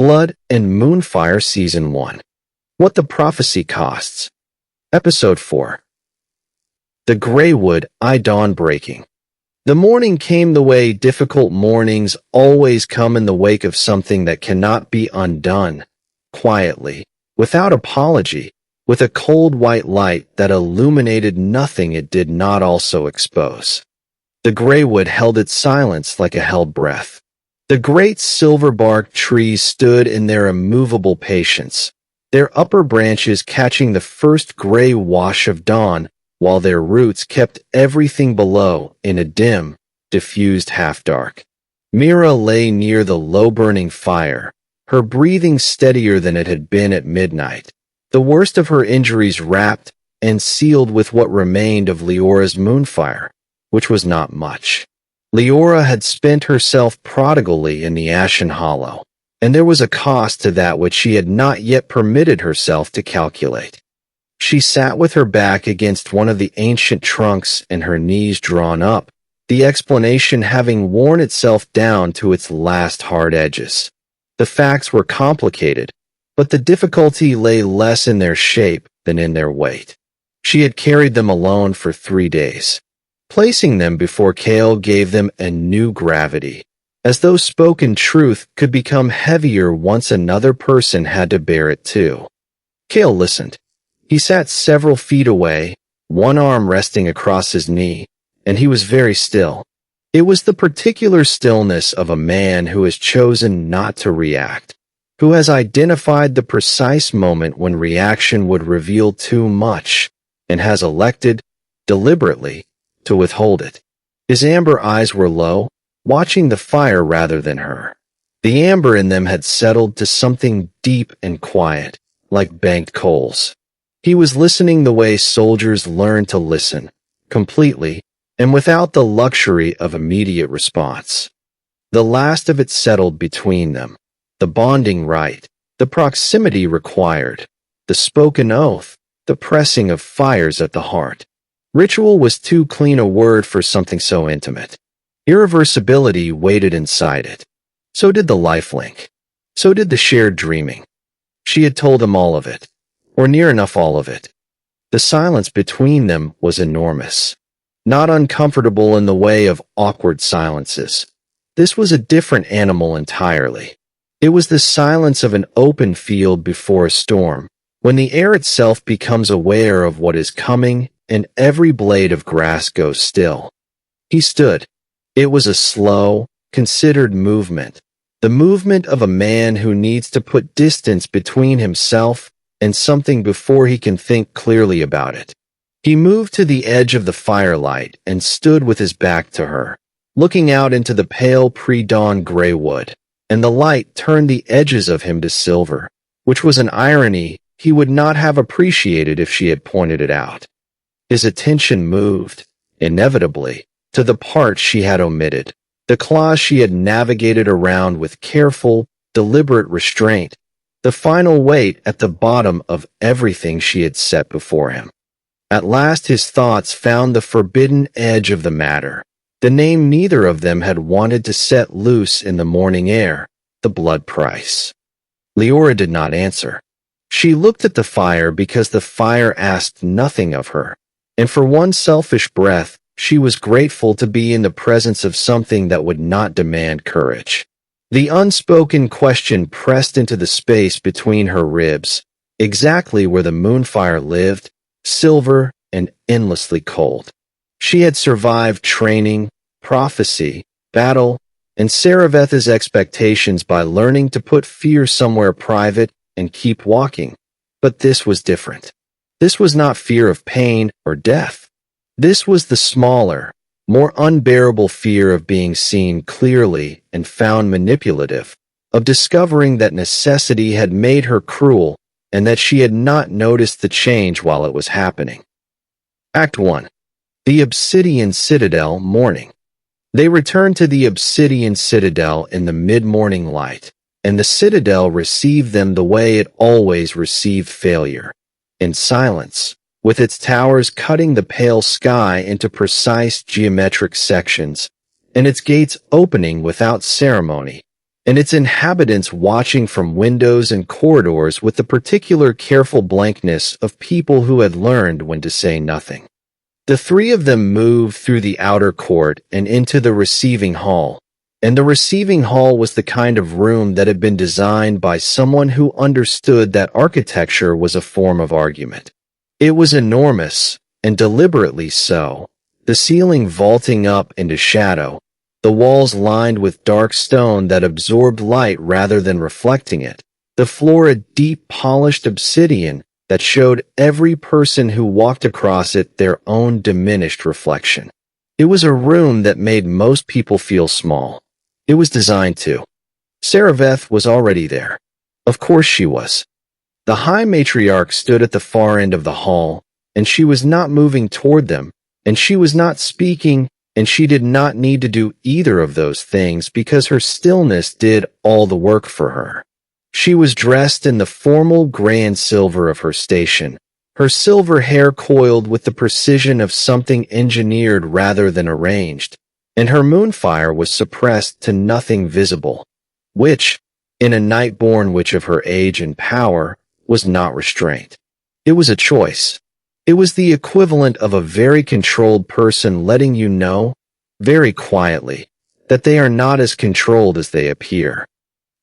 Blood and Moonfire Season 1. What the Prophecy Costs. Episode 4. The Greywood, dawn breaking. The morning came the way difficult mornings always come in the wake of something that cannot be undone, quietly, without apology, with a cold white light that illuminated nothing it did not also expose. The Greywood held its silence like a held breath. The great silver-barked trees stood in their immovable patience, their upper branches catching the first gray wash of dawn, while their roots kept everything below in a dim, diffused half-dark. Mira lay near the low-burning fire, her breathing steadier than it had been at midnight, the worst of her injuries wrapped and sealed with what remained of Liora's Moonfire, which was not much. Liora had spent herself prodigally in the Ashen Hollow, and there was a cost to that which she had not yet permitted herself to calculate. She sat with her back against one of the ancient trunks and her knees drawn up, the explanation having worn itself down to its last hard edges. The facts were complicated, but the difficulty lay less in their shape than in their weight. She had carried them alone for 3 days. Placing them before Kael gave them a new gravity, as though spoken truth could become heavier once another person had to bear it too. Kael listened. He sat several feet away, one arm resting across his knee, and he was very still. It was the particular stillness of a man who has chosen not to react, who has identified the precise moment when reaction would reveal too much, and has elected, deliberately, to withhold it. His amber eyes were low, watching the fire rather than her. The amber in them had settled to something deep and quiet, like banked coals. He was listening the way soldiers learn to listen, completely, and without the luxury of immediate response. The last of it settled between them, the bonding rite, the proximity required, the spoken oath, the pressing of fires at the heart. Ritual was too clean a word for something so intimate. Irreversibility waited inside it. So did the lifelink. So did the shared dreaming. She had told him all of it, or near enough all of it. The silence between them was enormous, not uncomfortable in the way of awkward silences. This was a different animal entirely. It was the silence of an open field before a storm, when the air itself becomes aware of what is coming and every blade of grass goes still. He stood. It was a slow, considered movement, the movement of a man who needs to put distance between himself and something before he can think clearly about it. He moved to the edge of the firelight and stood with his back to her, looking out into the pale pre-dawn Greywood, and the light turned the edges of him to silver, which was an irony he would not have appreciated if she had pointed it out. His attention moved, inevitably, to the part she had omitted, the clause she had navigated around with careful, deliberate restraint, the final weight at the bottom of everything she had set before him. At last his thoughts found the forbidden edge of the matter, the name neither of them had wanted to set loose in the morning air, the blood price. Liora did not answer. She looked at the fire because the fire asked nothing of her, and for one selfish breath, she was grateful to be in the presence of something that would not demand courage. The unspoken question pressed into the space between her ribs, exactly where the Moonfire lived, silver and endlessly cold. She had survived training, prophecy, battle, and Seraveth's expectations by learning to put fear somewhere private and keep walking. But this was different. This was not fear of pain or death. This was the smaller, more unbearable fear of being seen clearly and found manipulative, of discovering that necessity had made her cruel and that she had not noticed the change while it was happening. Act 1. The Obsidian Citadel, morning. They returned to the Obsidian Citadel in the mid-morning light, and the Citadel received them the way it always received failure, in silence, with its towers cutting the pale sky into precise geometric sections, and its gates opening without ceremony, and its inhabitants watching from windows and corridors with the particular careful blankness of people who had learned when to say nothing. The three of them moved through the outer court and into the receiving hall, and the receiving hall was the kind of room that had been designed by someone who understood that architecture was a form of argument. It was enormous, and deliberately so, the ceiling vaulting up into shadow, the walls lined with dark stone that absorbed light rather than reflecting it, the floor a deep polished obsidian that showed every person who walked across it their own diminished reflection. It was a room that made most people feel small. It was designed to. Seraveth was already there. Of course she was. The High Matriarch stood at the far end of the hall, and she was not moving toward them, and she was not speaking, and she did not need to do either of those things because her stillness did all the work for her. She was dressed in the formal gray and silver of her station, her silver hair coiled with the precision of something engineered rather than arranged, and her moonfire was suppressed to nothing visible, which, in a Nightborne witch of her age and power, was not restraint. It was a choice. It was the equivalent of a very controlled person letting you know, very quietly, that they are not as controlled as they appear.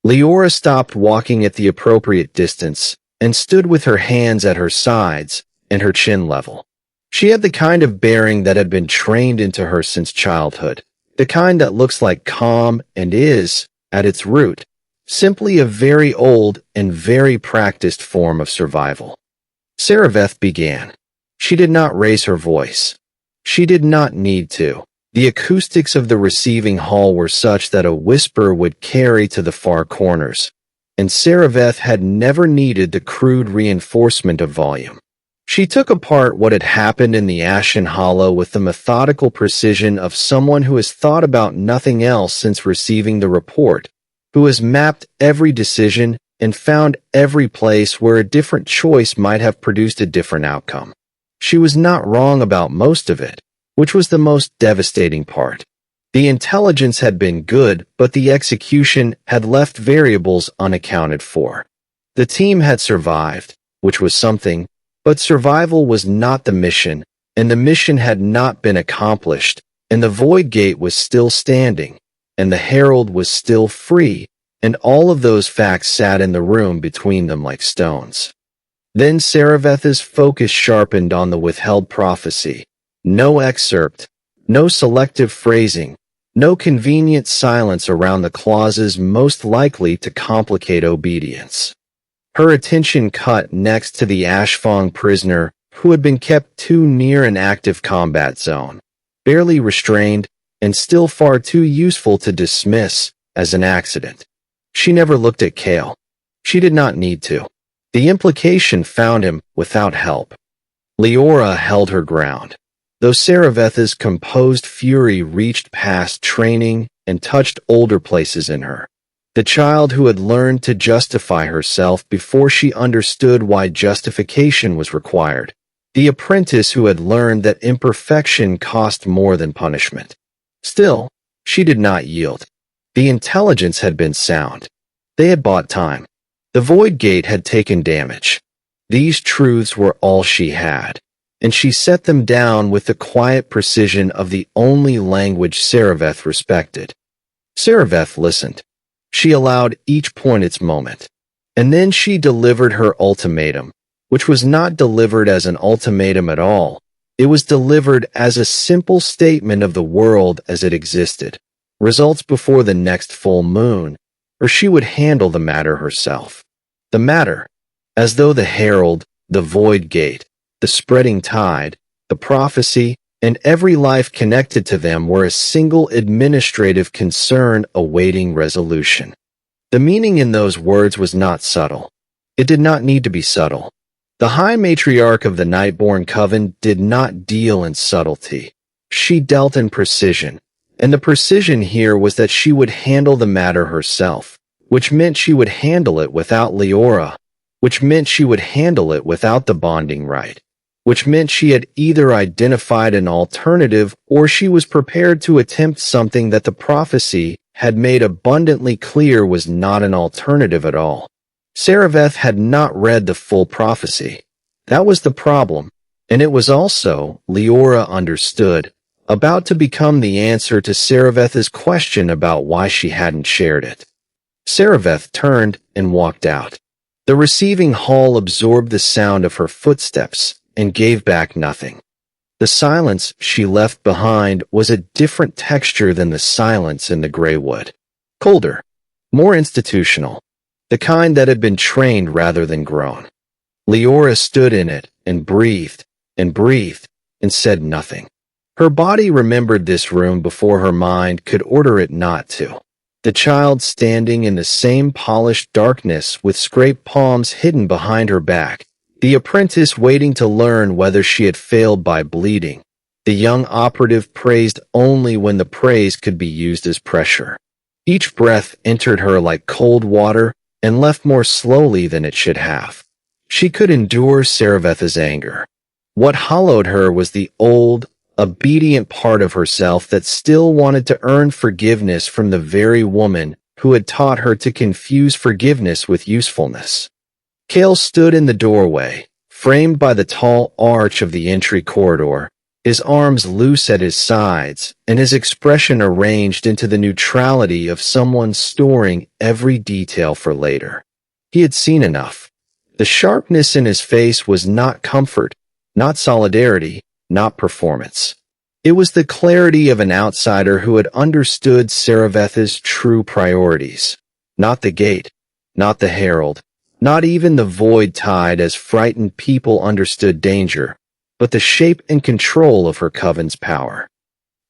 Liora stopped walking at the appropriate distance and stood with her hands at her sides and her chin level. She had the kind of bearing that had been trained into her since childhood, the kind that looks like calm and is, at its root, simply a very old and very practiced form of survival. Seraveth began. She did not raise her voice. She did not need to. The acoustics of the receiving hall were such that a whisper would carry to the far corners, and Seraveth had never needed the crude reinforcement of volume. She took apart what had happened in the Ashen Hollow with the methodical precision of someone who has thought about nothing else since receiving the report, who has mapped every decision and found every place where a different choice might have produced a different outcome. She was not wrong about most of it, which was the most devastating part. The intelligence had been good, but the execution had left variables unaccounted for. The team had survived, which was something, but survival was not the mission, and the mission had not been accomplished, and the Void Gate was still standing, and the Herald was still free, and all of those facts sat in the room between them like stones. Then Seraveth's focus sharpened on the withheld prophecy. No excerpt, no selective phrasing, no convenient silence around the clauses most likely to complicate obedience. Her attention cut next to the Ashfang prisoner who had been kept too near an active combat zone, barely restrained, and still far too useful to dismiss as an accident. She never looked at Kael. She did not need to. The implication found him without help. Liora held her ground. Though Seraveth's composed fury reached past training and touched older places in her, the child who had learned to justify herself before she understood why justification was required, the apprentice who had learned that imperfection cost more than punishment. Still, she did not yield. The intelligence had been sound. They had bought time. The Void Gate had taken damage. These truths were all she had, and she set them down with the quiet precision of the only language Seraveth respected. Seraveth listened. She allowed each point its moment. And then she delivered her ultimatum, which was not delivered as an ultimatum at all. It was delivered as a simple statement of the world as it existed. Results before the next full moon, or she would handle the matter herself. The matter, as though the Herald, the Void Gate, the spreading tide, the prophecy, and every life connected to them were a single administrative concern awaiting resolution. The meaning in those words was not subtle. It did not need to be subtle. The High Matriarch of the Nightborne Coven did not deal in subtlety. She dealt in precision, and the precision here was that she would handle the matter herself, which meant she would handle it without Liora, which meant she would handle it without the Bonding Rite, which meant she had either identified an alternative or she was prepared to attempt something that the prophecy had made abundantly clear was not an alternative at all. Seraveth had not read the full prophecy. That was the problem, and it was also, Liora understood, about to become the answer to Seraveth's question about why she hadn't shared it. Seraveth turned and walked out. The receiving hall absorbed the sound of her footsteps and gave back nothing. The silence she left behind was a different texture than the silence in the Greywood. Colder, more institutional, the kind that had been trained rather than grown. Liora stood in it and breathed and said nothing. Her body remembered this room before her mind could order it not to. The child standing in the same polished darkness with scraped palms hidden behind her back. The apprentice waiting to learn whether she had failed by bleeding. The young operative praised only when the praise could be used as pressure. Each breath entered her like cold water and left more slowly than it should have. She could endure Seraveth's anger. What hollowed her was the old, obedient part of herself that still wanted to earn forgiveness from the very woman who had taught her to confuse forgiveness with usefulness. Kael stood in the doorway, framed by the tall arch of the entry corridor, his arms loose at his sides and his expression arranged into the neutrality of someone storing every detail for later. He had seen enough. The sharpness in his face was not comfort, not solidarity, not performance. It was the clarity of an outsider who had understood Seraveth's true priorities. Not the gate, not the herald, not even the void tide as frightened people understood danger, but the shape and control of her coven's power.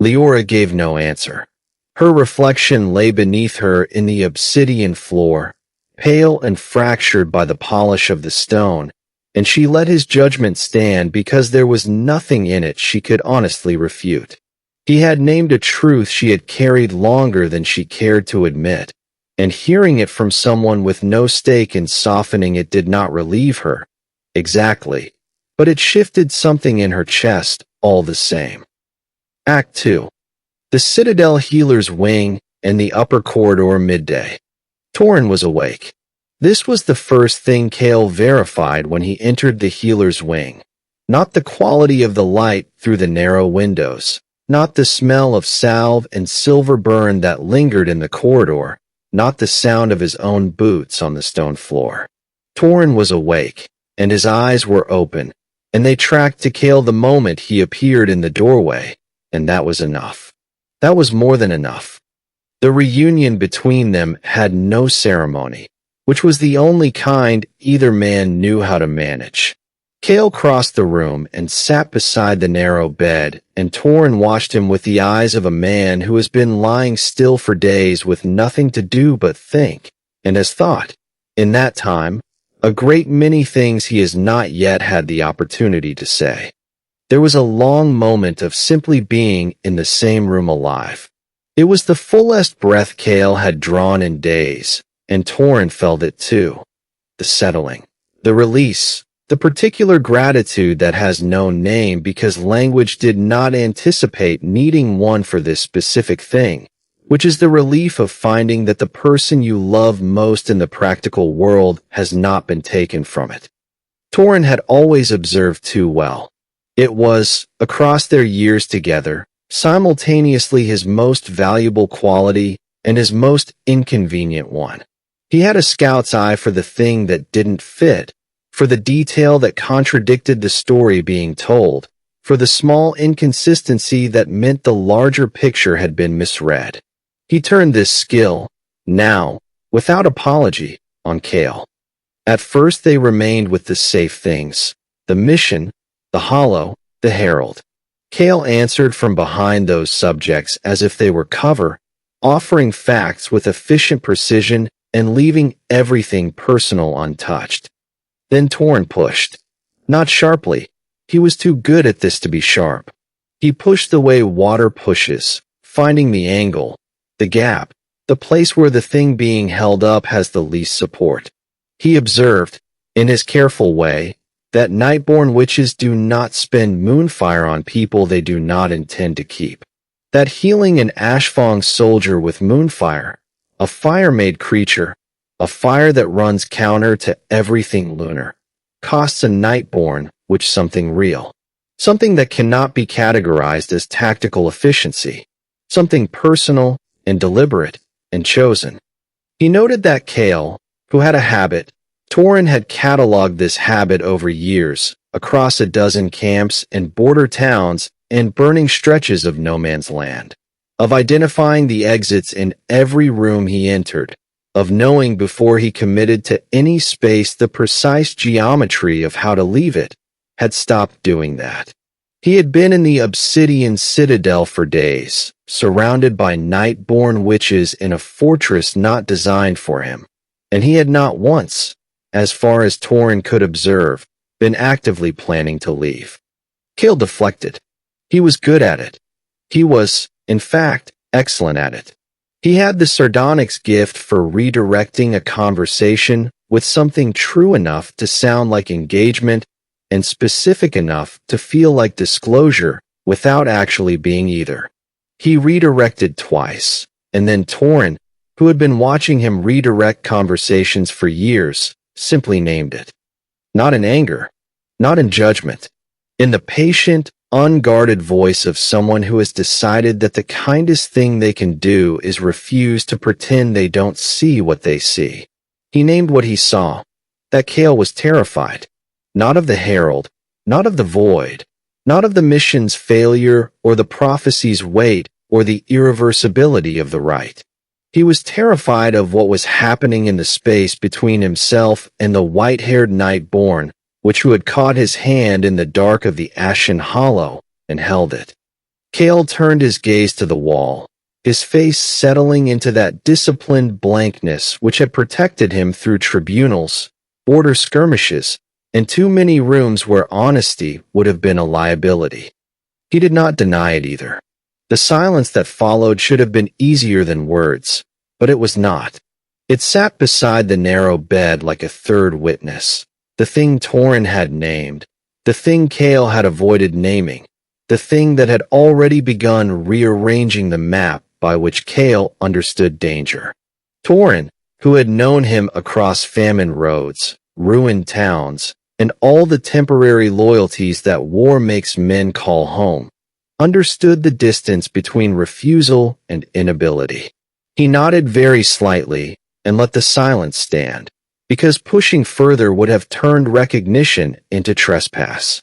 Liora gave no answer. Her reflection lay beneath her in the obsidian floor, pale and fractured by the polish of the stone, and she let his judgment stand because there was nothing in it she could honestly refute. He had named a truth she had carried longer than she cared to admit, and hearing it from someone with no stake in softening it did not relieve her. Exactly. But it shifted something in her chest all the same. Act 2. The Citadel Healer's Wing and the upper corridor midday. Toryn was awake. This was the first thing Kael verified when he entered the Healer's Wing. Not the quality of the light through the narrow windows, not the smell of salve and silver burn that lingered in the corridor, not the sound of his own boots on the stone floor. Toryn was awake, and his eyes were open, and they tracked to Kael the moment he appeared in the doorway, and that was enough. That was more than enough. The reunion between them had no ceremony, which was the only kind either man knew how to manage. Kael crossed the room and sat beside the narrow bed, and Toryn watched him with the eyes of a man who has been lying still for days with nothing to do but think, and has thought, in that time, a great many things he has not yet had the opportunity to say. There was a long moment of simply being in the same room alive. It was the fullest breath Kael had drawn in days, and Toryn felt it too. The settling, the release, the particular gratitude that has no name because language did not anticipate needing one for this specific thing, which is the relief of finding that the person you love most in the practical world has not been taken from it. Toryn had always observed too well. It was, across their years together, simultaneously his most valuable quality and his most inconvenient one. He had a scout's eye for the thing that didn't fit, for the detail that contradicted the story being told, for the small inconsistency that meant the larger picture had been misread. He turned this skill, now, without apology, on Kael. At first they remained with the safe things, the mission, the hollow, the herald. Kael answered from behind those subjects as if they were cover, offering facts with efficient precision and leaving everything personal untouched. Then Toryn pushed. Not sharply. He was too good at this to be sharp. He pushed the way water pushes, finding the angle, the gap, the place where the thing being held up has the least support. He observed, in his careful way, that Nightborne witches do not spend Moonfire on people they do not intend to keep. That healing an Ashfang soldier with Moonfire, a fire-made creature, a fire that runs counter to everything lunar, costs a Nightborne, which something real. Something that cannot be categorized as tactical efficiency. Something personal and deliberate and chosen. He noted that Kael, who had a habit, Toryn had cataloged this habit over years, across a dozen camps and border towns and burning stretches of no man's land, of identifying the exits in every room he entered, of knowing before he committed to any space the precise geometry of how to leave it, had stopped doing that. He had been in the Obsidian Citadel for days, surrounded by Nightborne witches in a fortress not designed for him, and he had not once, as far as Toryn could observe, been actively planning to leave. Kael deflected. He was good at it. He was, in fact, excellent at it. He had the sardonyx gift for redirecting a conversation with something true enough to sound like engagement and specific enough to feel like disclosure without actually being either. He redirected twice, and then Toryn, who had been watching him redirect conversations for years, simply named it. Not in anger, not in judgment, in the patient, unguarded voice of someone who has decided that the kindest thing they can do is refuse to pretend they don't see what they see. He named what he saw, that Kael was terrified, not of the herald, not of the void, not of the mission's failure or the prophecy's weight or the irreversibility of the rite. He was terrified of what was happening in the space between himself and the white-haired Nightborne, which who had caught his hand in the dark of the Ashen Hollow and held it. Kael turned his gaze to the wall, his face settling into that disciplined blankness which had protected him through tribunals, border skirmishes, and too many rooms where honesty would have been a liability. He did not deny it either. The silence that followed should have been easier than words, but it was not. It sat beside the narrow bed like a third witness. The thing Toryn had named, the thing Kael had avoided naming, the thing that had already begun rearranging the map by which Kael understood danger. Toryn, who had known him across famine roads, ruined towns, and all the temporary loyalties that war makes men call home, understood the distance between refusal and inability. He nodded very slightly and let the silence stand, because pushing further would have turned recognition into trespass.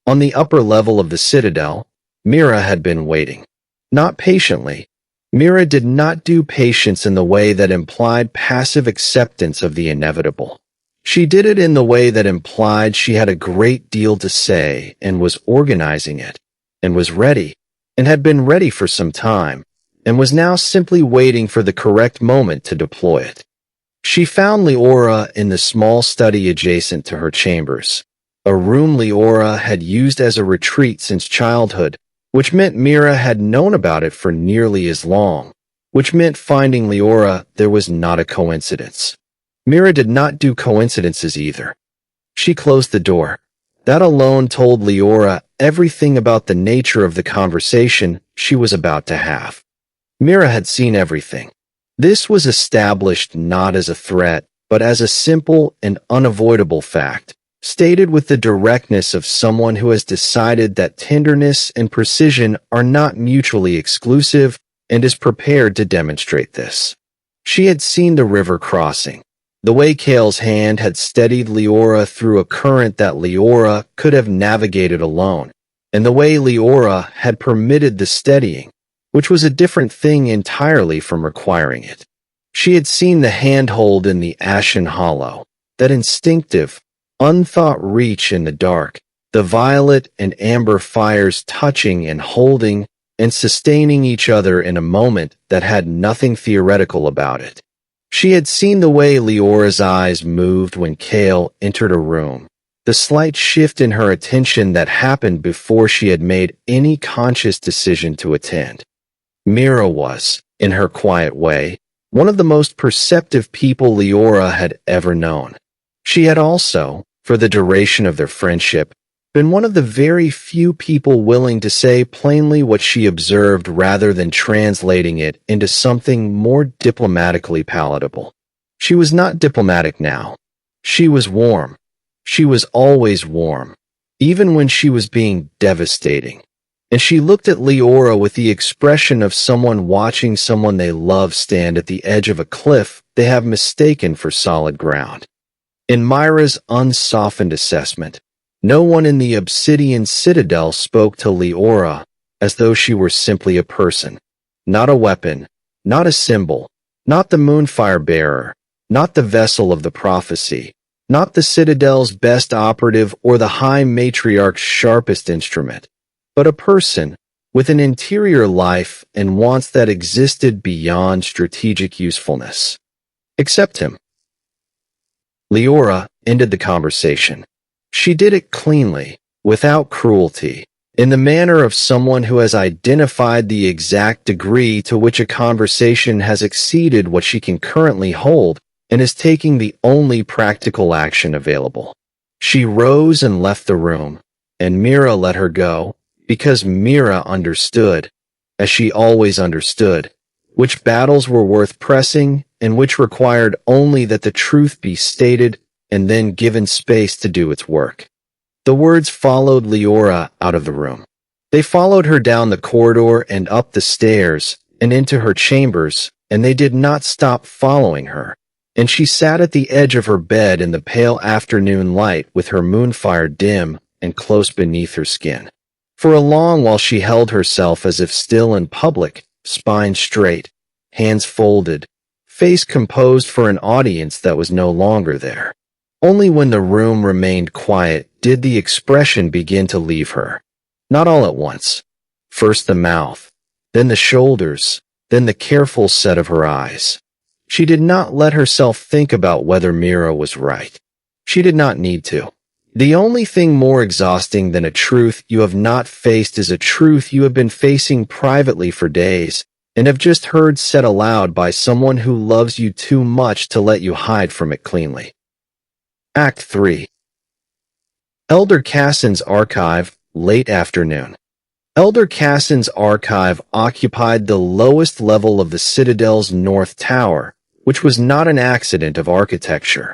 On the upper level of the Citadel, Mira had been waiting. Not patiently. Mira did not do patience in the way that implied passive acceptance of the inevitable. She did it in the way that implied she had a great deal to say and was organizing it, and was ready, and had been ready for some time, and was now simply waiting for the correct moment to deploy it. She found Liora in the small study adjacent to her chambers, a room Liora had used as a retreat since childhood, which meant Mira had known about it for nearly as long, which meant finding Liora there was not a coincidence. Mira did not do coincidences either. She closed the door. That alone told Liora everything about the nature of the conversation she was about to have. Mira had seen everything. This was established not as a threat, but as a simple and unavoidable fact, stated with the directness of someone who has decided that tenderness and precision are not mutually exclusive and is prepared to demonstrate this. She had seen the river crossing, the way Kael's hand had steadied Liora through a current that Liora could have navigated alone, and the way Liora had permitted the steadying, which was a different thing entirely from requiring it. She had seen the handhold in the Ashen Hollow, that instinctive, unthought reach in the dark, the violet and amber fires touching and holding and sustaining each other in a moment that had nothing theoretical about it. She had seen the way Liora's eyes moved when Kael entered a room, the slight shift in her attention that happened before she had made any conscious decision to attend. Mira was, in her quiet way, one of the most perceptive people Liora had ever known. She had also, for the duration of their friendship, been one of the very few people willing to say plainly what she observed rather than translating it into something more diplomatically palatable. She was not diplomatic now. She was warm. She was always warm, even when she was being devastating. And she looked at Liora with the expression of someone watching someone they love stand at the edge of a cliff they have mistaken for solid ground. In Mira's unsoftened assessment, no one in the Obsidian Citadel spoke to Liora as though she were simply a person, not a weapon, not a symbol, not the Moonfire bearer, not the vessel of the prophecy, not the Citadel's best operative or the High Matriarch's sharpest instrument, but a person with an interior life and wants that existed beyond strategic usefulness. Accept him. Liora ended the conversation. She did it cleanly, without cruelty, in the manner of someone who has identified the exact degree to which a conversation has exceeded what she can currently hold and is taking the only practical action available. She rose and left the room, and Mira let her go, because Mira understood, as she always understood, which battles were worth pressing and which required only that the truth be stated and then given space to do its work. The words followed Liora out of the room. They followed her down the corridor and up the stairs and into her chambers, and they did not stop following her. And she sat at the edge of her bed in the pale afternoon light with her moonfire dim and close beneath her skin. For a long while she held herself as if still in public, spine straight, hands folded, face composed for an audience that was no longer there. Only when the room remained quiet did the expression begin to leave her. Not all at once. First the mouth, then the shoulders, then the careful set of her eyes. She did not let herself think about whether Mira was right. She did not need to. The only thing more exhausting than a truth you have not faced is a truth you have been facing privately for days and have just heard said aloud by someone who loves you too much to let you hide from it cleanly. Act 3. Elder Cassin's Archive, late afternoon. Elder Cassin's archive occupied the lowest level of the Citadel's North Tower, which was not an accident of architecture.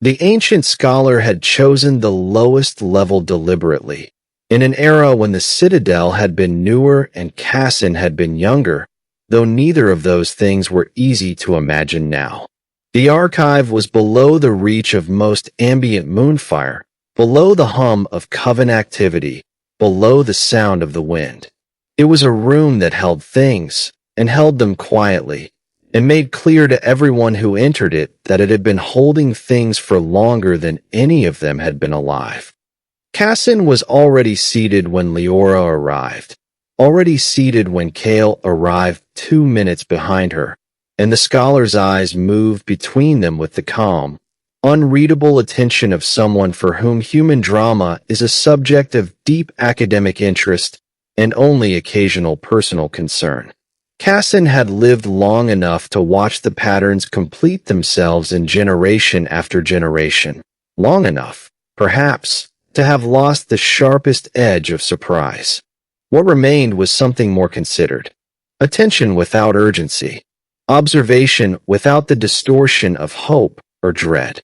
The ancient scholar had chosen the lowest level deliberately, in an era when the Citadel had been newer and Cassin had been younger, though neither of those things were easy to imagine now. The archive was below the reach of most ambient moonfire, below the hum of coven activity, below the sound of the wind. It was a room that held things, and held them quietly, and made clear to everyone who entered it that it had been holding things for longer than any of them had been alive. Cassin was already seated when Liora arrived, already seated when Kael arrived 2 minutes behind her, and the scholar's eyes moved between them with the calm, unreadable attention of someone for whom human drama is a subject of deep academic interest and only occasional personal concern. Cassin had lived long enough to watch the patterns complete themselves in generation after generation, long enough, perhaps, to have lost the sharpest edge of surprise. What remained was something more considered. Attention without urgency. Observation without the distortion of hope or dread.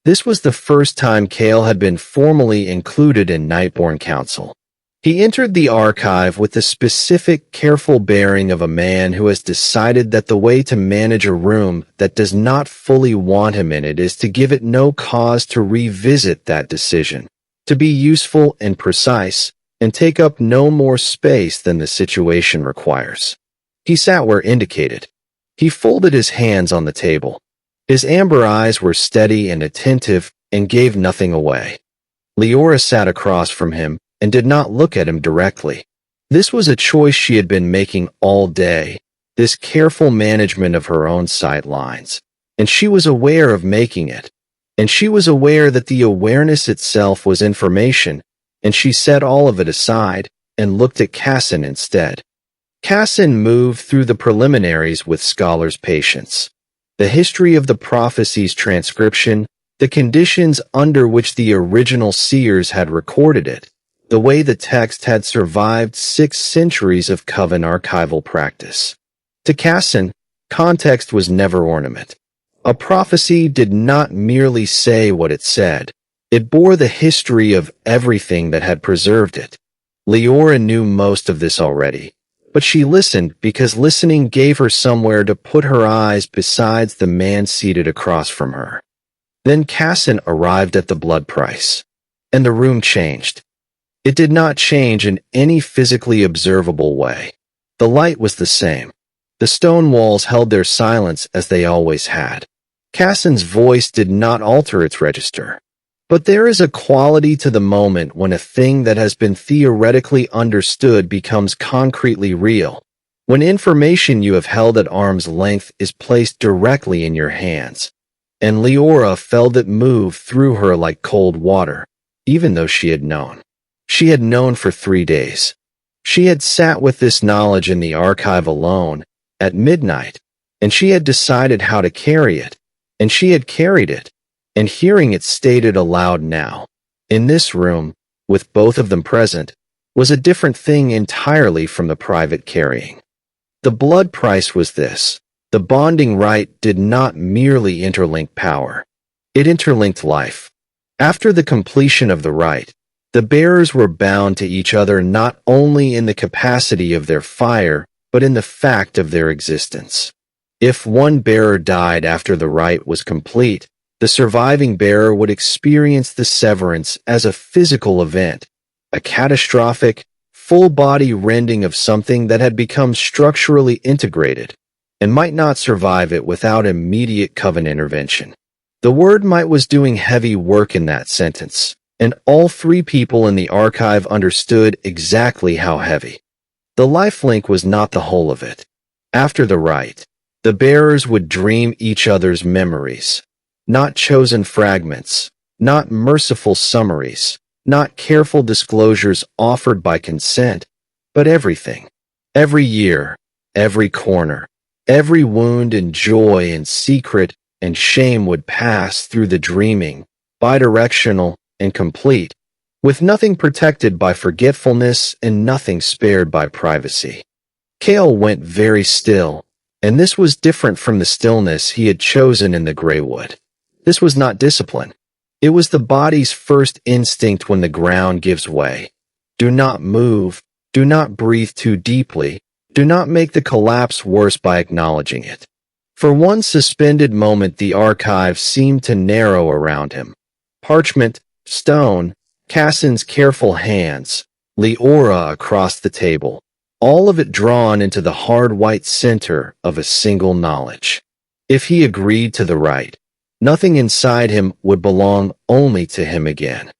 This was the first time Kael had been formally included in Nightborne Council. He entered the archive with the specific, careful bearing of a man who has decided that the way to manage a room that does not fully want him in it is to give it no cause to revisit that decision, to be useful and precise, and take up no more space than the situation requires. He sat where indicated. He folded his hands on the table. His amber eyes were steady and attentive and gave nothing away. Liora sat across from him and did not look at him directly. This was a choice she had been making all day, this careful management of her own sight lines, and she was aware of making it, and she was aware that the awareness itself was information, and she set all of it aside and looked at Cassin instead. Cassin moved through the preliminaries with scholars' patience. The history of the prophecy's transcription, the conditions under which the original seers had recorded it, the way the text had survived 6 centuries of Coven archival practice. To Cassin, context was never ornament. A prophecy did not merely say what it said. It bore the history of everything that had preserved it. Liora knew most of this already, but she listened because listening gave her somewhere to put her eyes besides the man seated across from her. Then Cassin arrived at the blood price, and the room changed. It did not change in any physically observable way. The light was the same. The stone walls held their silence as they always had. Cassin's voice did not alter its register. But there is a quality to the moment when a thing that has been theoretically understood becomes concretely real, when information you have held at arm's length is placed directly in your hands. And Liora felt it move through her like cold water, even though she had known. She had known for 3 days. She had sat with this knowledge in the archive alone, at midnight, and she had decided how to carry it, and she had carried it, and hearing it stated aloud now, in this room, with both of them present, was a different thing entirely from the private carrying. The blood price was this. The Bonding Rite did not merely interlink power. It interlinked life. After the completion of the rite, the bearers were bound to each other not only in the capacity of their fire, but in the fact of their existence. If one bearer died after the rite was complete, the surviving bearer would experience the severance as a physical event, a catastrophic, full-body rending of something that had become structurally integrated, and might not survive it without immediate coven intervention. The word might was doing heavy work in that sentence, and all 3 people in the archive understood exactly how heavy. The lifelink was not the whole of it. After the rite, the bearers would dream each other's memories. Not chosen fragments, not merciful summaries, not careful disclosures offered by consent, but everything. Every year, every corner, every wound and joy and secret and shame would pass through the dreaming, bidirectional and complete, with nothing protected by forgetfulness and nothing spared by privacy. Kael went very still, and this was different from the stillness he had chosen in the Greywood. This was not discipline. It was the body's first instinct when the ground gives way. Do not move. Do not breathe too deeply. Do not make the collapse worse by acknowledging it. For one suspended moment, the archive seemed to narrow around him. Parchment, stone, Cassin's careful hands, Liora across the table, all of it drawn into the hard white center of a single knowledge. If he agreed to the rite, nothing inside him would belong only to him again.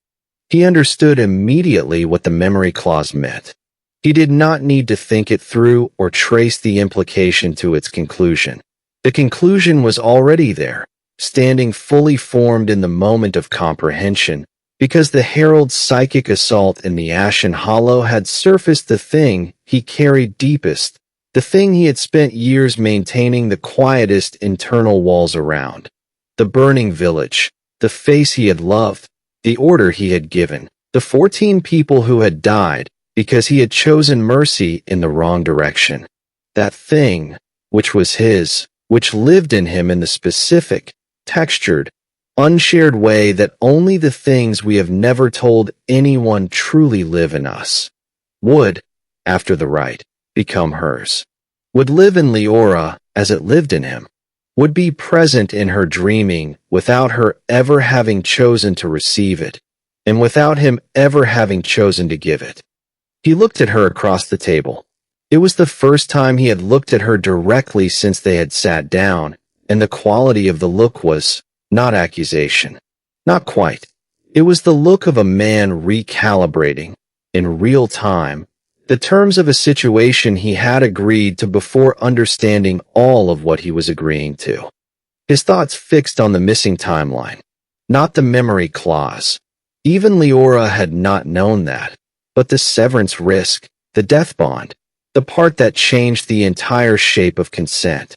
He understood immediately what the memory clause meant. He did not need to think it through or trace the implication to its conclusion. The conclusion was already there, standing fully formed in the moment of comprehension, because the herald's psychic assault in the Ashen Hollow had surfaced the thing he carried deepest, the thing he had spent years maintaining the quietest internal walls around. The burning village, the face he had loved, the order he had given, the 14 people who had died because he had chosen mercy in the wrong direction. That thing, which was his, which lived in him in the specific, textured, unshared way that only the things we have never told anyone truly live in us, would, after the rite, become hers, would live in Liora as it lived in him, would be present in her dreaming without her ever having chosen to receive it, and without him ever having chosen to give it. He looked at her across the table. It was the first time he had looked at her directly since they had sat down, and the quality of the look was not accusation. Not quite. It was the look of a man recalibrating, in real time, the terms of a situation he had agreed to before understanding all of what he was agreeing to. His thoughts fixed on the missing timeline, not the memory clause. Even Liora had not known that, but the severance risk, the death bond. the part that changed the entire shape of consent.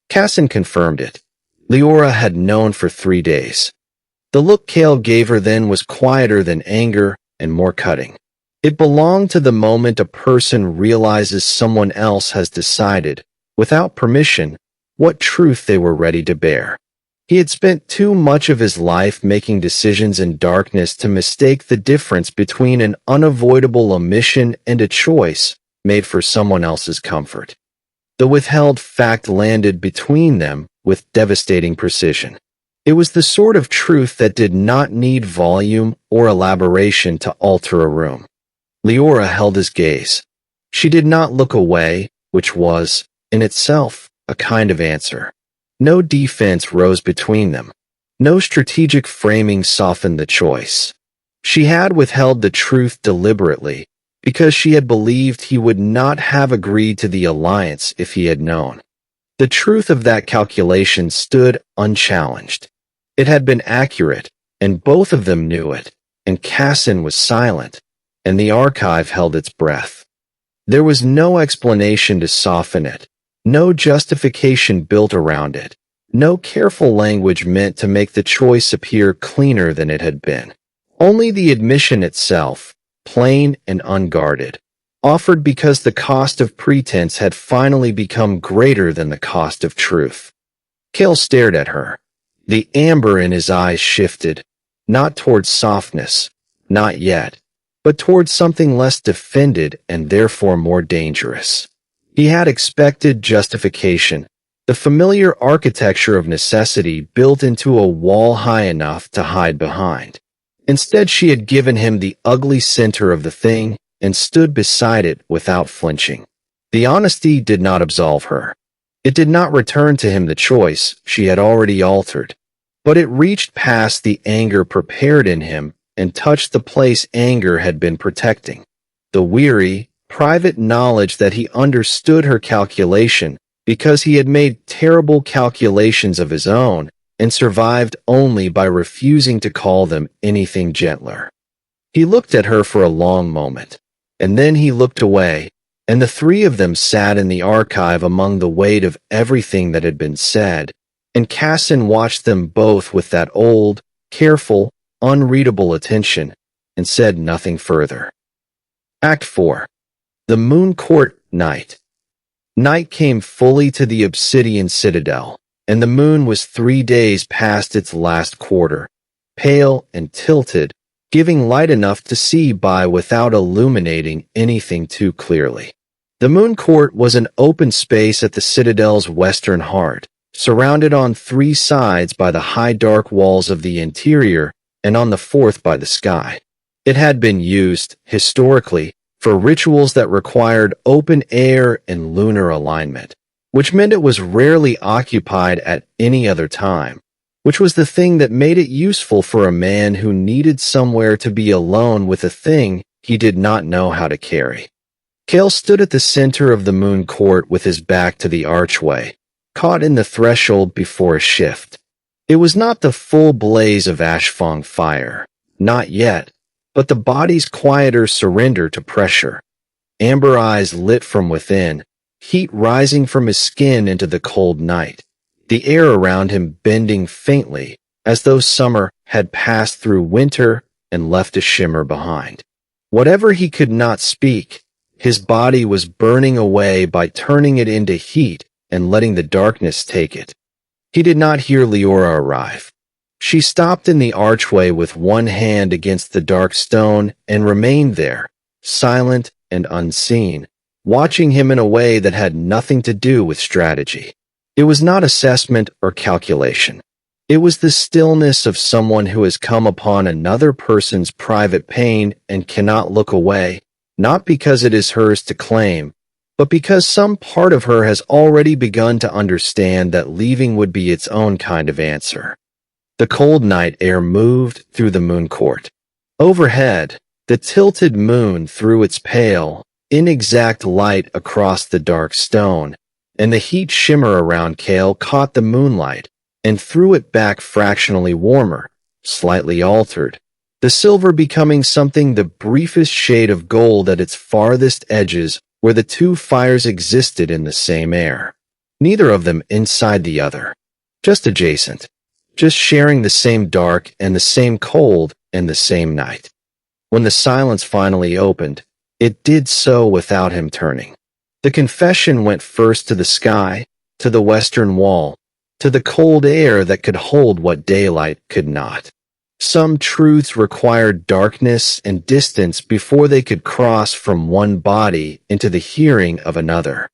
Cassin confirmed it. Liora had known for 3 days. The look Kael gave her then was quieter than anger and more cutting. It belonged to the moment a person realizes someone else has decided, without permission, what truth they were ready to bear. He had spent too much of his life making decisions in darkness to mistake the difference between an unavoidable omission and a choice made for someone else's comfort. The withheld fact landed between them with devastating precision. It was the sort of truth that did not need volume or elaboration to alter a room. Liora held his gaze. She did not look away, which was, in itself, a kind of answer. No defense rose between them. No strategic framing softened the choice. She had withheld the truth deliberately, because she had believed he would not have agreed to the alliance if he had known. The truth of that calculation stood unchallenged. It had been accurate, and both of them knew it, and Cassin was silent, and the archive held its breath. There was no explanation to soften it, no justification built around it, no careful language meant to make the choice appear cleaner than it had been. Only the admission itself, plain and unguarded, offered because the cost of pretense had finally become greater than the cost of truth. Kael stared at her. The amber in his eyes shifted, not towards softness, not yet, but towards something less defended and therefore more dangerous. He had expected justification, the familiar architecture of necessity built into a wall high enough to hide behind. Instead, she had given him the ugly center of the thing and stood beside it without flinching. The honesty did not absolve her. It did not return to him the choice she had already altered, but it reached past the anger prepared in him and touched the place anger had been protecting. The weary, private knowledge that he understood her calculation because he had made terrible calculations of his own and survived only by refusing to call them anything gentler. He looked at her for a long moment, and then he looked away, and the three of them sat in the archive among the weight of everything that had been said, and Cassin watched them both with that old, careful, unreadable attention, and said nothing further. Act 4. The Moon Court Night. Night came fully to the Obsidian Citadel, and the moon was 3 days past its last quarter, pale and tilted, giving light enough to see by without illuminating anything too clearly. The Moon Court was an open space at the Citadel's western heart, surrounded on 3 sides by the high dark walls of the interior and on the 4th by the sky. It had been used, historically, for rituals that required open air and lunar alignment, which meant it was rarely occupied at any other time, which was the thing that made it useful for a man who needed somewhere to be alone with a thing he did not know how to carry. Kael stood at the center of the Moon Court with his back to the archway, caught in the threshold before a shift. It was not the full blaze of Ashfang fire, not yet, but the body's quieter surrender to pressure. Amber eyes lit from within, heat rising from his skin into the cold night, the air around him bending faintly, as though summer had passed through winter and left a shimmer behind. Whatever he could not speak, his body was burning away by turning it into heat and letting the darkness take it. He did not hear Liora arrive. She stopped in the archway with one hand against the dark stone and remained there, silent and unseen, watching him in a way that had nothing to do with strategy. It was not assessment or calculation. It was the stillness of someone who has come upon another person's private pain and cannot look away, not because it is hers to claim, but because some part of her has already begun to understand that leaving would be its own kind of answer. The cold night air moved through the moon court. Overhead, the tilted moon threw its pale, inexact light across the dark stone, and the heat shimmer around Kael caught the moonlight and threw it back fractionally warmer, slightly altered, the silver becoming something the briefest shade of gold at its farthest edges where the two fires existed in the same air. Neither of them inside the other. Just adjacent. Just sharing the same dark and the same cold and the same night. When the silence finally opened, it did so without him turning. The confession went first to the sky, to the western wall, to the cold air that could hold what daylight could not. Some truths required darkness and distance before they could cross from one body into the hearing of another.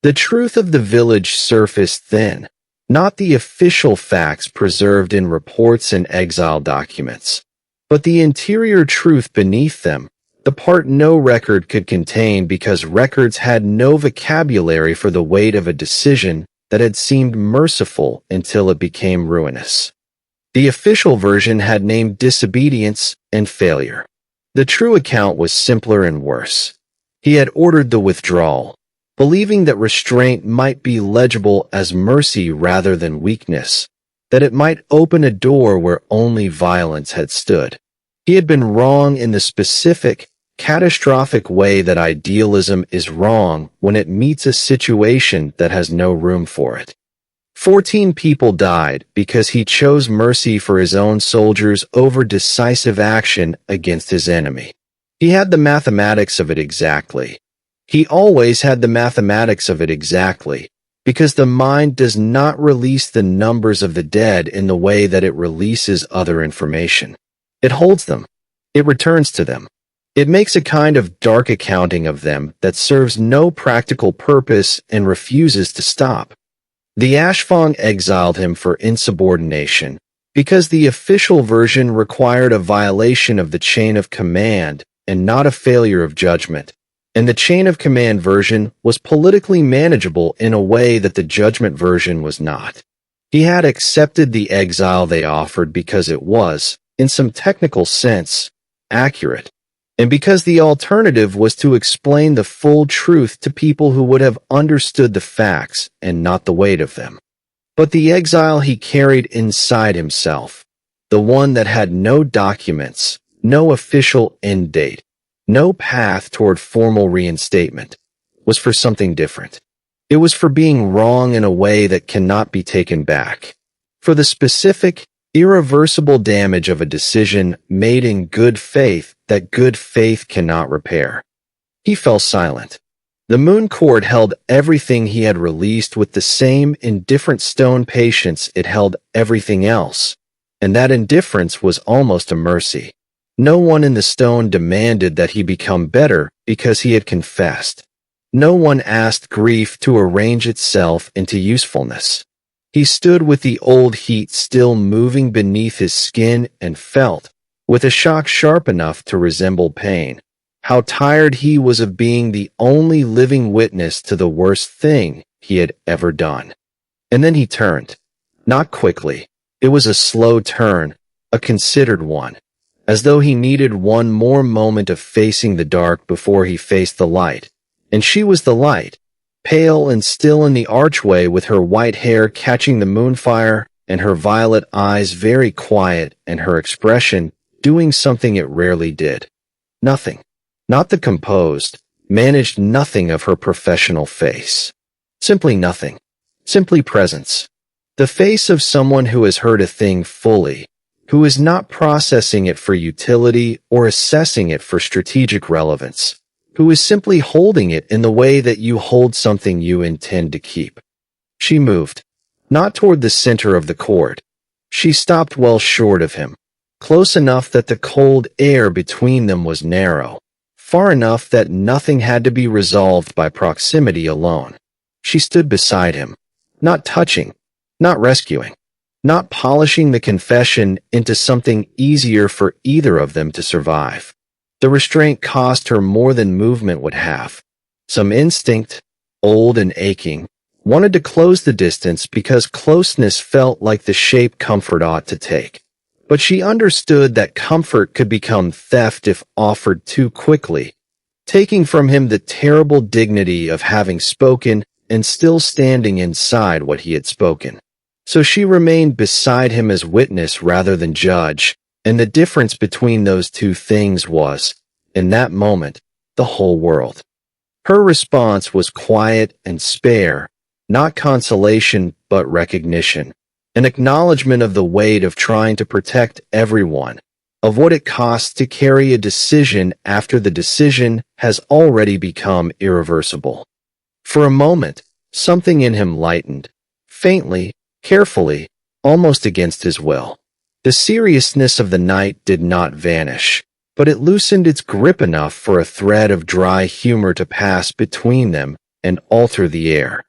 The truth of the village surfaced then, not the official facts preserved in reports and exile documents, but the interior truth beneath them, the part no record could contain because records had no vocabulary for the weight of a decision that had seemed merciful until it became ruinous. The official version had named disobedience and failure. The true account was simpler and worse. He had ordered the withdrawal, believing that restraint might be legible as mercy rather than weakness, that it might open a door where only violence had stood. He had been wrong in the specific, catastrophic way that idealism is wrong when it meets a situation that has no room for it. 14 people died because he chose mercy for his own soldiers over decisive action against his enemy. He had the mathematics of it exactly. He always had the mathematics of it exactly, because the mind does not release the numbers of the dead in the way that it releases other information. It holds them. It returns to them. It makes a kind of dark accounting of them that serves no practical purpose and refuses to stop. The Ashfang exiled him for insubordination, because the official version required a violation of the chain of command and not a failure of judgment, and the chain of command version was politically manageable in a way that the judgment version was not. He had accepted the exile they offered because it was, in some technical sense, accurate, and because the alternative was to explain the full truth to people who would have understood the facts and not the weight of them. But the exile he carried inside himself, the one that had no documents, no official end date, no path toward formal reinstatement, was for something different. It was for being wrong in a way that cannot be taken back, for the specific, irreversible damage of a decision made in good faith that good faith cannot repair. He fell silent. The moon cord held everything he had released with the same indifferent stone patience it held everything else, and that indifference was almost a mercy. No one in the stone demanded that he become better because he had confessed. No one asked grief to arrange itself into usefulness. He stood with the old heat still moving beneath his skin and felt, with a shock sharp enough to resemble pain, how tired he was of being the only living witness to the worst thing he had ever done. And then he turned. Not quickly. It was a slow turn, a considered one, as though he needed one more moment of facing the dark before he faced the light. And she was the light, pale and still in the archway with her white hair catching the moonfire and her violet eyes very quiet and her expression doing something it rarely did. Nothing. Not the composed, managed nothing of her professional face. Simply nothing. Simply presence. The face of someone who has heard a thing fully, who is not processing it for utility or assessing it for strategic relevance, who is simply holding it in the way that you hold something you intend to keep. She moved, not toward the center of the cord. She stopped well short of him, close enough that the cold air between them was narrow, far enough that nothing had to be resolved by proximity alone. She stood beside him, not touching, not rescuing, not polishing the confession into something easier for either of them to survive. The restraint cost her more than movement would have. Some instinct, old and aching, wanted to close the distance because closeness felt like the shape comfort ought to take. But she understood that comfort could become theft if offered too quickly, taking from him the terrible dignity of having spoken and still standing inside what he had spoken. So she remained beside him as witness rather than judge, and the difference between those two things was, in that moment, the whole world. Her response was quiet and spare, not consolation but recognition, an acknowledgement of the weight of trying to protect everyone, of what it costs to carry a decision after the decision has already become irreversible. For a moment, something in him lightened, faintly, carefully, almost against his will. The seriousness of the night did not vanish, but it loosened its grip enough for a thread of dry humor to pass between them and alter the air.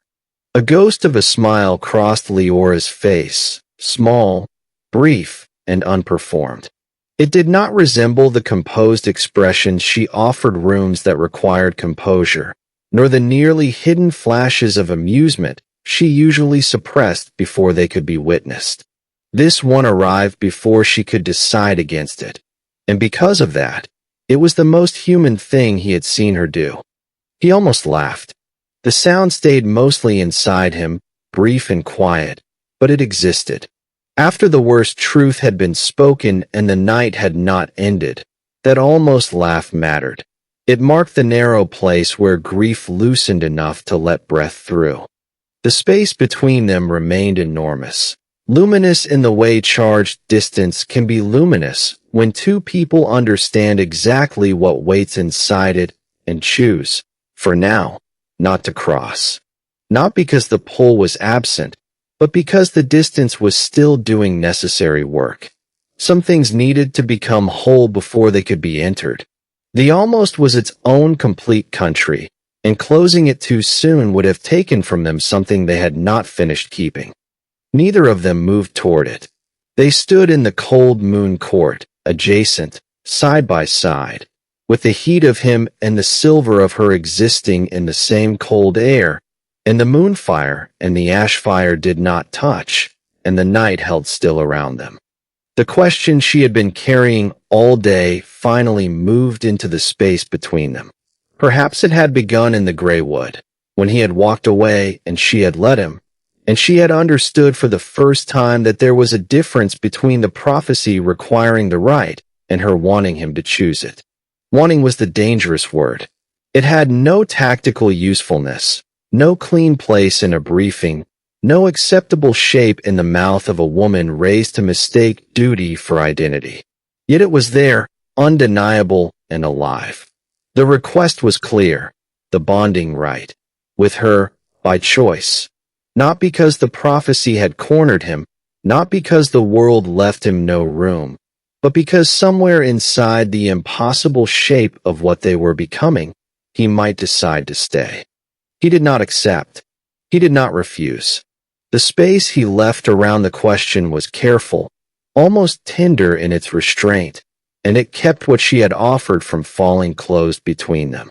A ghost of a smile crossed Liora's face, small, brief, and unperformed. It did not resemble the composed expressions she offered rooms that required composure, nor the nearly hidden flashes of amusement she usually suppressed before they could be witnessed. This one arrived before she could decide against it, and because of that, it was the most human thing he had seen her do. He almost laughed. The sound stayed mostly inside him, brief and quiet, but it existed. After the worst truth had been spoken and the night had not ended, that almost laugh mattered. It marked the narrow place where grief loosened enough to let breath through. The space between them remained enormous, luminous in the way charged distance can be luminous when two people understand exactly what waits inside it and choose, for now, not to cross. Not because the pull was absent, but because the distance was still doing necessary work. Some things needed to become whole before they could be entered. The almost was its own complete country, and closing it too soon would have taken from them something they had not finished keeping. Neither of them moved toward it. They stood in the cold moon court, adjacent, side by side, with the heat of him and the silver of her existing in the same cold air, and the moonfire and the ashfire did not touch, and the night held still around them. The question she had been carrying all day finally moved into the space between them. Perhaps it had begun in the Greywood, when he had walked away and she had let him, and she had understood for the first time that there was a difference between the prophecy requiring the right and her wanting him to choose it. Wanting was the dangerous word. It had no tactical usefulness, no clean place in a briefing, no acceptable shape in the mouth of a woman raised to mistake duty for identity. Yet it was there, undeniable and alive. The request was clear, the bonding rite, with her, by choice. Not because the prophecy had cornered him, not because the world left him no room, but because somewhere inside the impossible shape of what they were becoming, he might decide to stay. He did not accept. He did not refuse. The space he left around the question was careful, almost tender in its restraint, and it kept what she had offered from falling closed between them.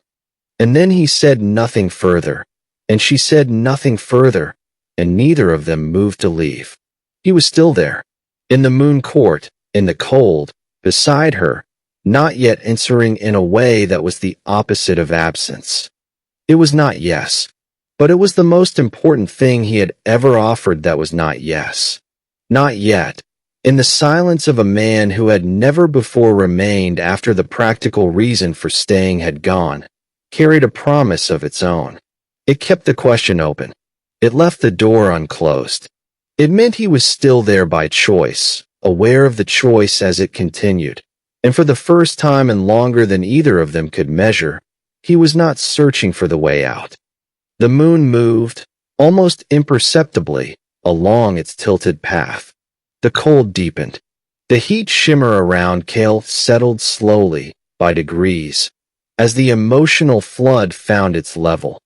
And then he said nothing further, and she said nothing further, and neither of them moved to leave. He was still there, in the moon court, in the cold, beside her, not yet answering in a way that was the opposite of absence. It was not yes, but it was the most important thing he had ever offered that was not yes. Not yet, in the silence of a man who had never before remained after the practical reason for staying had gone, carried a promise of its own. It kept the question open. It left the door unclosed. It meant he was still there by choice, aware of the choice as it continued, and for the first time and longer than either of them could measure, he was not searching for the way out. The moon moved, almost imperceptibly, along its tilted path. The cold deepened. The heat shimmer around Kael settled slowly, by degrees, as the emotional flood found its level,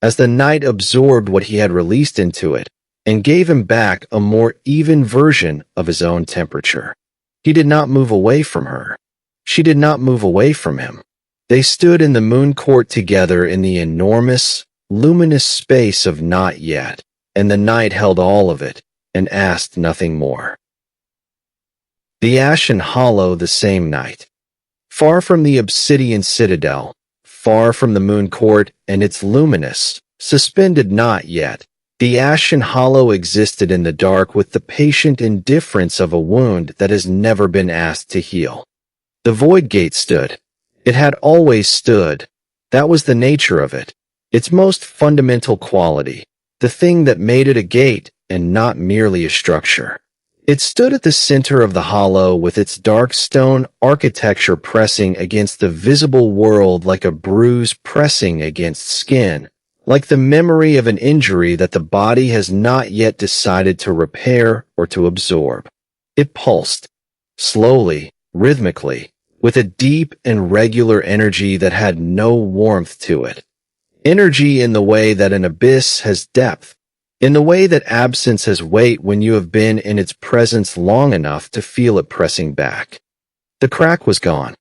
as the night absorbed what he had released into it, and gave him back a more even version of his own temperature. He did not move away from her. She did not move away from him. They stood in the moon court together in the enormous, luminous space of not yet, and the night held all of it, and asked nothing more. The ashen hollow the same night. Far from the Obsidian Citadel, far from the moon court and its luminous, suspended not yet, the ashen hollow existed in the dark with the patient indifference of a wound that has never been asked to heal. The void gate stood. It had always stood. That was the nature of it. its most fundamental quality, the thing that made it a gate and not merely a structure. It stood at the center of the hollow with its dark stone architecture pressing against the visible world like a bruise pressing against skin, like the memory of an injury that the body has not yet decided to repair or to absorb. It pulsed, slowly, rhythmically, with a deep and regular energy that had no warmth to it. Energy in the way that an abyss has depth, in the way that absence has weight when you have been in its presence long enough to feel it pressing back. The crack was gone.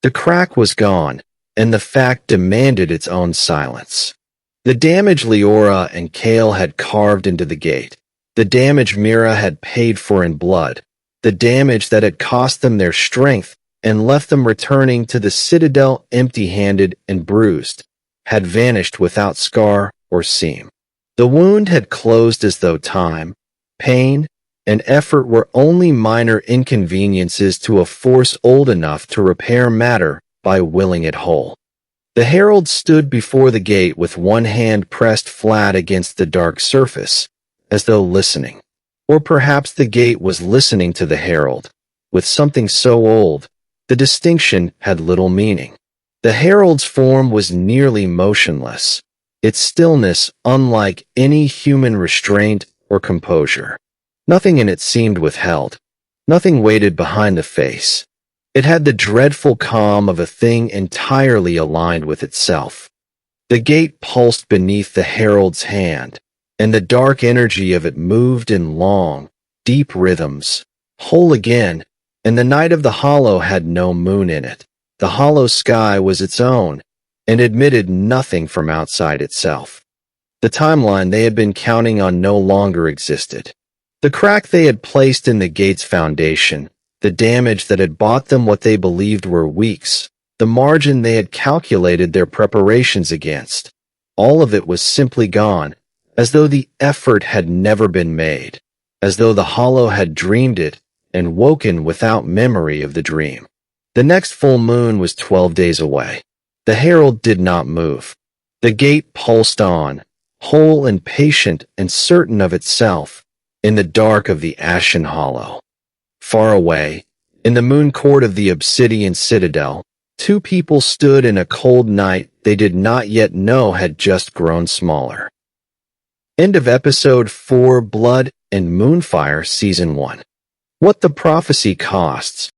The crack was gone, and the fact demanded its own silence. The damage Liora and Kael had carved into the gate, the damage Mira had paid for in blood, the damage that had cost them their strength and left them returning to the citadel empty-handed and bruised, had vanished without scar or seam. The wound had closed as though time, pain, and effort were only minor inconveniences to a force old enough to repair matter by willing it whole. The herald stood before the gate with one hand pressed flat against the dark surface, as though listening. Or perhaps the gate was listening to the herald. With something so old, the distinction had little meaning. The herald's form was nearly motionless, its stillness unlike any human restraint or composure. Nothing in it seemed withheld. Nothing waited behind the face. It had the dreadful calm of a thing entirely aligned with itself. The gate pulsed beneath the herald's hand, and the dark energy of it moved in long, deep rhythms, whole again, and the night of the hollow had no moon in it. The hollow sky was its own, and admitted nothing from outside itself. The timeline they had been counting on no longer existed. The crack they had placed in the gate's foundation, the damage that had bought them what they believed were weeks, the margin they had calculated their preparations against, all of it was simply gone, as though the effort had never been made, as though the hollow had dreamed it and woken without memory of the dream. The next full moon was 12 days away. The herald did not move. The gate pulsed on, whole and patient and certain of itself, in the dark of the ashen hollow. Far away, in the moon court of the Obsidian Citadel, two people stood in a cold night they did not yet know had just grown smaller. End of Episode 4, Blood and Moonfire, Season 1. What the Prophecy Costs.